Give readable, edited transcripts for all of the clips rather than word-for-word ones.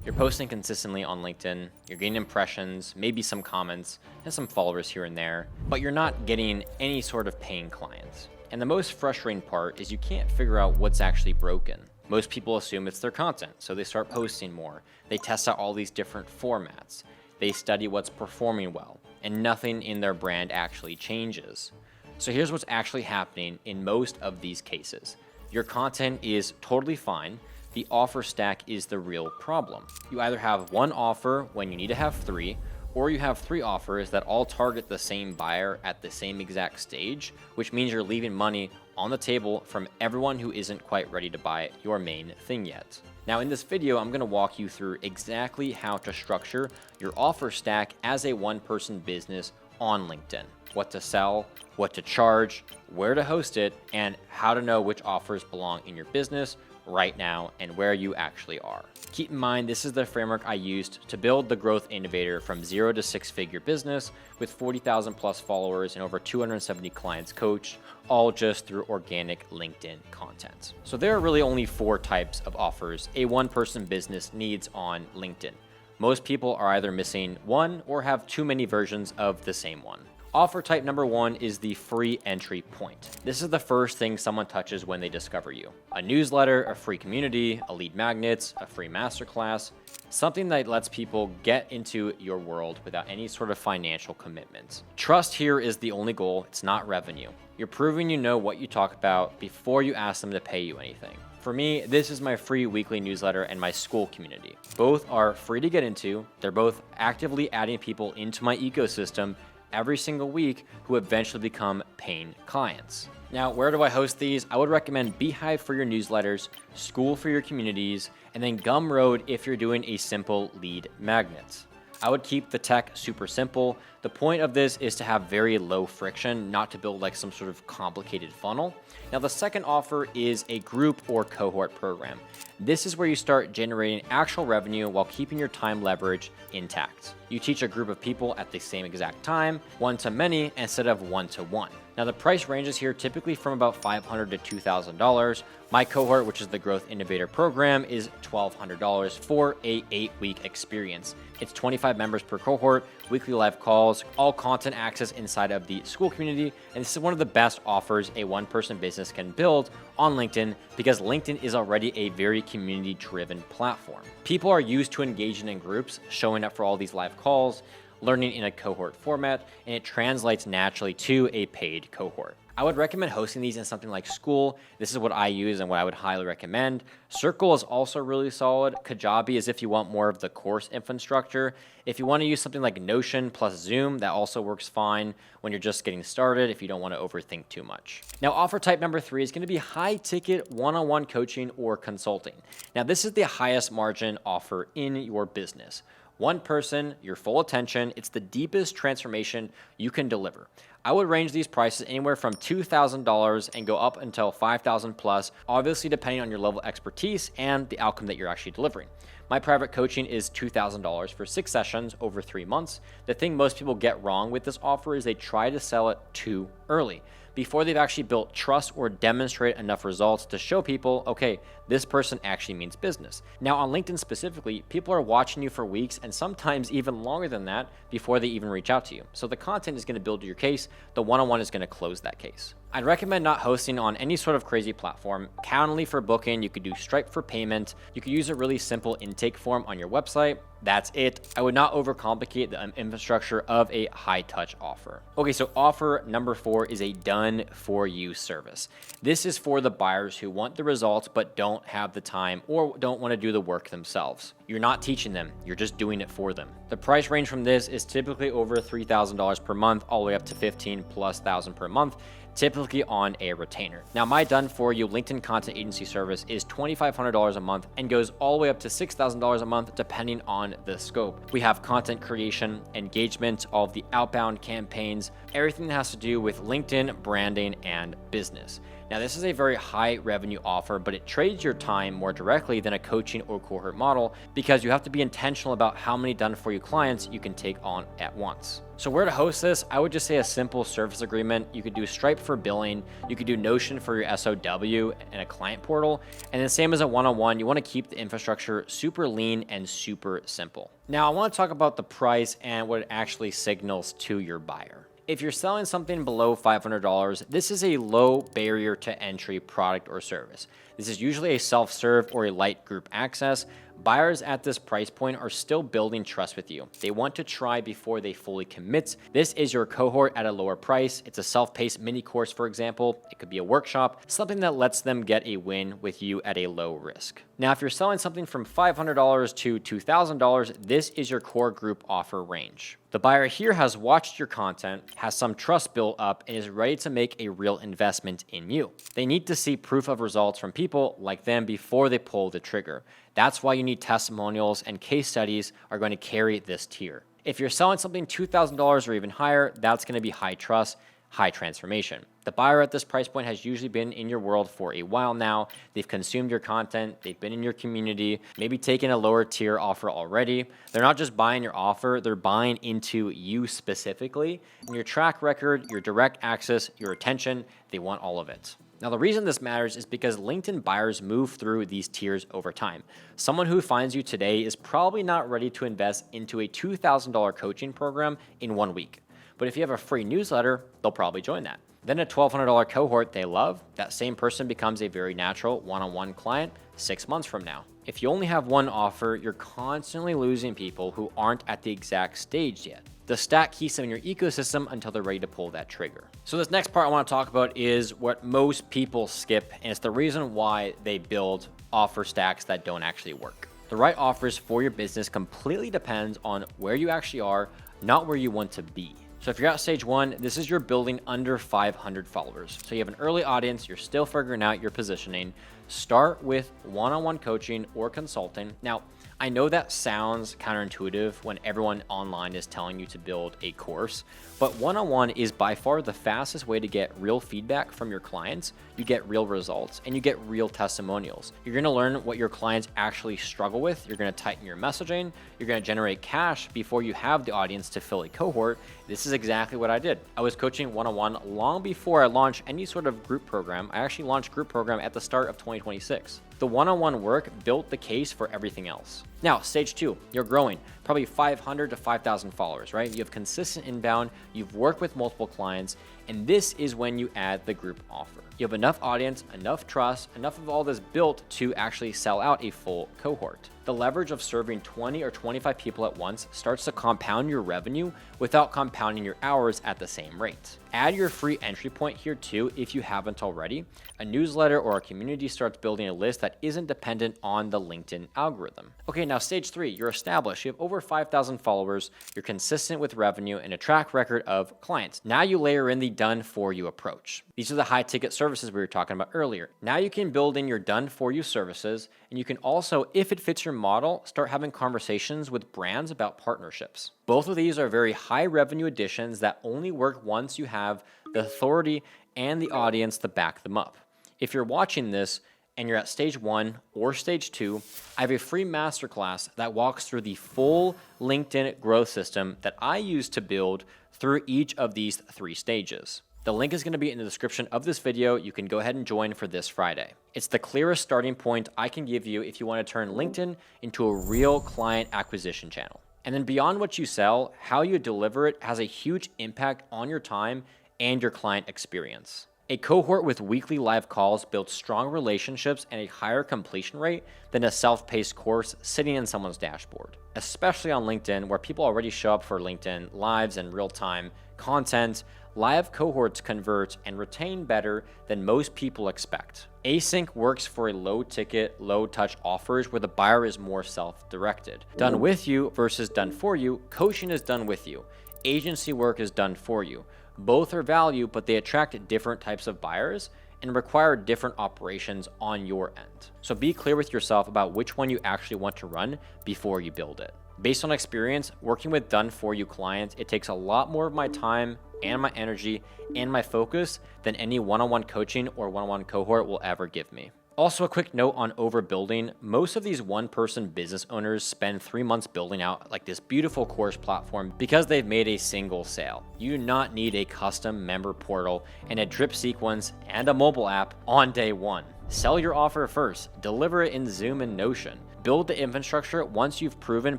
You're posting consistently on LinkedIn, you're getting impressions, maybe some comments, and some followers here and there, but you're not getting any sort of paying clients. And the most frustrating part is you can't figure out what's actually broken. Most people assume it's their content, so they start posting more. They test out all these different formats. They study what's performing well, and nothing in their brand actually changes. So here's what's actually happening in most of these cases. Your content is totally fine. The offer stack is the real problem. You either have one offer when you need to have three, or you have three offers that all target the same buyer at the same exact stage, which means you're leaving money on the table from everyone who isn't quite ready to buy your main thing yet. Now in this video, I'm going to walk you through exactly how to structure your offer stack as a one-person business on LinkedIn. What to sell, what to charge, where to host it, and how to know which offers belong in your business right now and where you actually are. Keep in mind, this is the framework I used to build the Growth Innovator from 0 to 6-figure business with 40,000 plus followers and over 270 clients coached, all just through organic LinkedIn content. So there are really only 4 types of offers a one-person business needs on LinkedIn. Most people are either missing one or have too many versions of the same one. Offer type number 1 is the free entry point. This is the first thing someone touches when they discover you. A newsletter, a free community, a lead magnets, a free masterclass, something that lets people get into your world without any sort of financial commitment. Trust here is the only goal, it's not revenue. You're proving you know what you talk about before you ask them to pay you anything. For me, this is my free weekly newsletter and my school community. Both are free to get into. They're both actively adding people into my ecosystem every single week who eventually become paying clients. Now, where do I host these? I would recommend Beehive for your newsletters, School for your communities, and then Gumroad if you're doing a simple lead magnet. I would keep the tech super simple. The point of this is to have very low friction, not to build like some sort of complicated funnel. Now, the second offer is a group or cohort program. This is where you start generating actual revenue while keeping your time leverage intact. You teach a group of people at the same exact time, one-to-many instead of one-to-one. Now, the price ranges here typically from about $500 to $2,000. My cohort, which is the Growth Innovator program, is $1,200 for a 8-week experience. It's 25 members per cohort, weekly live calls, all content access inside of the school community, and this is one of the best offers a one-person business can build on LinkedIn because LinkedIn is already a very community-driven platform. People are used to engaging in groups, showing up for all these live calls, learning in a cohort format, and it translates naturally to a paid cohort. I would recommend hosting these in something like School. This is what I use and what I would highly recommend. Circle is also really solid. Kajabi is if you want more of the course infrastructure. If you want to use something like Notion plus Zoom, that also works fine when you're just getting started if you don't want to overthink too much. Now, offer type number 3 is going to be high ticket one-on-one coaching or consulting. Now, this is the highest margin offer in your business. One person, your full attention, it's the deepest transformation you can deliver. I would range these prices anywhere from $2,000 and go up until $5,000 plus, obviously depending on your level of expertise and the outcome that you're actually delivering. My private coaching is $2,000 for 6 sessions over 3 months. The thing most people get wrong with this offer is they try to sell it too early, before they've actually built trust or demonstrate enough results to show people, okay, this person actually means business. Now on LinkedIn specifically, people are watching you for weeks and sometimes even longer than that before they even reach out to you. So the content is going to build your case. The one-on-one is going to close that case. I'd recommend not hosting on any sort of crazy platform. Calendly for booking, you could do Stripe for payment. You could use a really simple intake form on your website. That's it. I would not overcomplicate the infrastructure of a high-touch offer. Okay, so offer number 4 is a done-for-you service. This is for the buyers who want the results but don't have the time or don't want to do the work themselves. You're not teaching them, you're just doing it for them. The price range from this is typically over $3,000 per month, all the way up to $15,000+ per month, typically on a retainer. Now, my done-for-you LinkedIn content agency service is $2,500 a month and goes all the way up to $6,000 a month, depending on the scope. We have content creation, engagement, all of the outbound campaigns, everything that has to do with LinkedIn, branding, and business. Now, this is a very high revenue offer, but it trades your time more directly than a coaching or cohort model because you have to be intentional about how many done-for-you clients you can take on at once. So where to host this, I would just say a simple service agreement. You could do Stripe for billing, you could do Notion for your SOW and a client portal, and then same as a one-on-one, you want to keep the infrastructure super lean and super simple. Now, I want to talk about the price and what it actually signals to your buyer. If you're selling something below $500, this is a low barrier to entry product or service. This is usually a self-serve or a light group access. Buyers at this price point are still building trust with you. They want to try before they fully commit. This is your cohort at a lower price. It's a self-paced mini course, for example. It could be a workshop, something that lets them get a win with you at a low risk. Now, if you're selling something from $500 to $2,000, this is your core group offer range. The buyer here has watched your content, has some trust built up, and is ready to make a real investment in you. They need to see proof of results from people like them before they pull the trigger. That's why you need testimonials, and case studies are going to carry this tier. If you're selling something $2,000 or even higher, that's going to be high trust, high transformation. The buyer at this price point has usually been in your world for a while now. They've consumed your content, they've been in your community, maybe taken a lower tier offer already. They're not just buying your offer, they're buying into you specifically. And your track record, your direct access, your attention, they want all of it. Now, the reason this matters is because LinkedIn buyers move through these tiers over time. Someone who finds you today is probably not ready to invest into a $2,000 coaching program in 1 week. But if you have a free newsletter, they'll probably join that. Then a $1,200 cohort they love, that same person becomes a very natural one-on-one client 6 months from now. If you only have one offer, you're constantly losing people who aren't at the exact stage yet. The stack keeps them in your ecosystem until they're ready to pull that trigger. So this next part I want to talk about is what most people skip, and it's the reason why they build offer stacks that don't actually work. The right offers for your business completely depends on where you actually are, not where you want to be. So if you're at stage 1, this is you're building under 500 followers. So you have an early audience, you're still figuring out your positioning. Start with one-on-one coaching or consulting. Now, I know that sounds counterintuitive when everyone online is telling you to build a course, but one-on-one is by far the fastest way to get real feedback from your clients. You get real results and you get real testimonials. You're going to learn what your clients actually struggle with. You're going to tighten your messaging. You're going to generate cash before you have the audience to fill a cohort. This is exactly what I did. I was coaching one-on-one long before I launched any sort of group program. I actually launched group program at the start of 2026. The one-on-one work built the case for everything else. Now, stage 2, you're growing, probably 500 to 5,000 followers, right? You have consistent inbound, you've worked with multiple clients, and this is when you add the group offer. You have enough audience, enough trust, enough of all this built to actually sell out a full cohort. The leverage of serving 20 or 25 people at once starts to compound your revenue without compounding your hours at the same rate. Add your free entry point here too if you haven't already. A newsletter or a community starts building a list that isn't dependent on the LinkedIn algorithm. Okay, now stage 3, you're established. You have over 5,000 followers. You're consistent with revenue and a track record of clients. Now you layer in the done for you approach. These are the high ticket services we were talking about earlier. Now you can build in your done for you services, and you can also, if it fits your model, start having conversations with brands about partnerships. Both of these are very high revenue additions that only work once you have the authority and the audience to back them up. If you're watching this and you're at stage 1 or stage 2, I have a free masterclass that walks through the full LinkedIn growth system that I use to build through each of these 3 stages. The link is going to be in the description of this video. You can go ahead and join for this Friday. It's the clearest starting point I can give you if you want to turn LinkedIn into a real client acquisition channel. And then beyond what you sell, how you deliver it has a huge impact on your time and your client experience. A cohort with weekly live calls builds strong relationships and a higher completion rate than a self-paced course sitting in someone's dashboard, especially on LinkedIn where people already show up for LinkedIn lives and real-time content. Live cohorts convert and retain better than most people expect. Async works for a low-ticket, low-touch offers where the buyer is more self-directed. Done with you versus done for you, coaching is done with you. Agency work is done for you. Both are value, but they attract different types of buyers and require different operations on your end. So be clear with yourself about which one you actually want to run before you build it. Based on experience, working with done-for-you clients, it takes a lot more of my time and my energy and my focus than any one-on-one coaching or one-on-one cohort will ever give me. Also, a quick note on overbuilding. Most of these one-person business owners spend 3 months building out like this beautiful course platform because they've made a single sale. You do not need a custom member portal and a drip sequence and a mobile app on day one. Sell your offer first, deliver it in Zoom and Notion. Build the infrastructure. Once you've proven,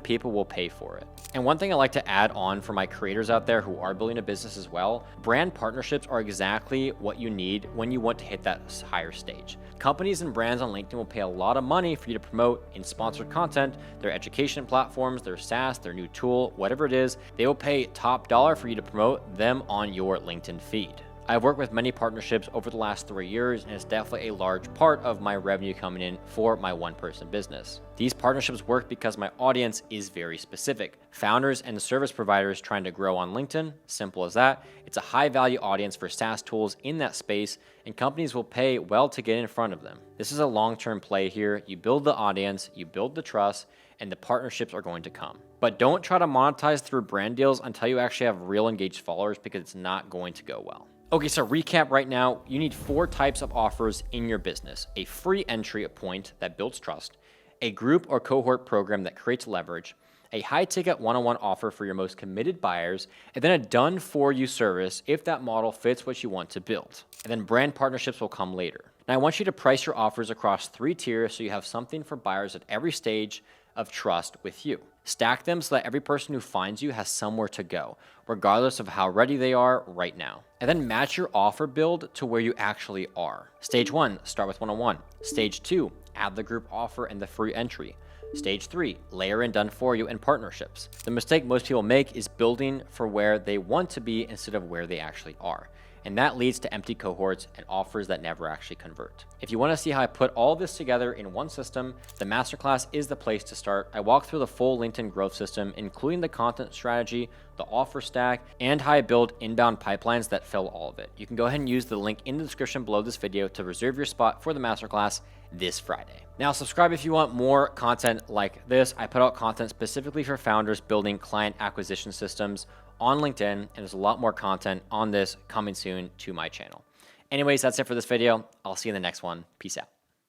people will pay for it. And one thing I like to add on for my creators out there who are building a business as well, brand partnerships are exactly what you need when you want to hit that higher stage. Companies and brands on LinkedIn will pay a lot of money for you to promote in sponsored content, their education platforms, their SaaS, their new tool, whatever it is, they will pay top dollar for you to promote them on your LinkedIn feed. I've worked with many partnerships over the last 3 years, and it's definitely a large part of my revenue coming in for my one-person business. These partnerships work because my audience is very specific. Founders and service providers trying to grow on LinkedIn, simple as that. It's a high-value audience for SaaS tools in that space, and companies will pay well to get in front of them. This is a long-term play here. You build the audience, you build the trust, and the partnerships are going to come. But don't try to monetize through brand deals until you actually have real engaged followers, because it's not going to go well. Okay, so recap right now, you need 4 types of offers in your business: a free entry point that builds trust, a group or cohort program that creates leverage, a high-ticket one-on-one offer for your most committed buyers, and then a done-for-you service if that model fits what you want to build. And then brand partnerships will come later. Now, I want you to price your offers across 3 tiers so you have something for buyers at every stage of trust with you. Stack them so that every person who finds you has somewhere to go, regardless of how ready they are right now. And then match your offer build to where you actually are. Stage 1, start with one-on-one. Stage 2, add the group offer and the free entry. Stage 3, layer in done for you and partnerships. The mistake most people make is building for where they want to be instead of where they actually are. And that leads to empty cohorts and offers that never actually convert. If you want to see how I put all this together in one system, the masterclass is the place to start. I walk through the full LinkedIn growth system, including the content strategy, the offer stack, and how I build inbound pipelines that fill all of it. You can go ahead and use the link in the description below this video to reserve your spot for the masterclass this Friday. Now, subscribe if you want more content like this. I put out content specifically for founders building client acquisition systems on LinkedIn, and there's a lot more content on this coming soon to my channel. Anyways, that's it for this video. I'll see you in the next one. Peace out.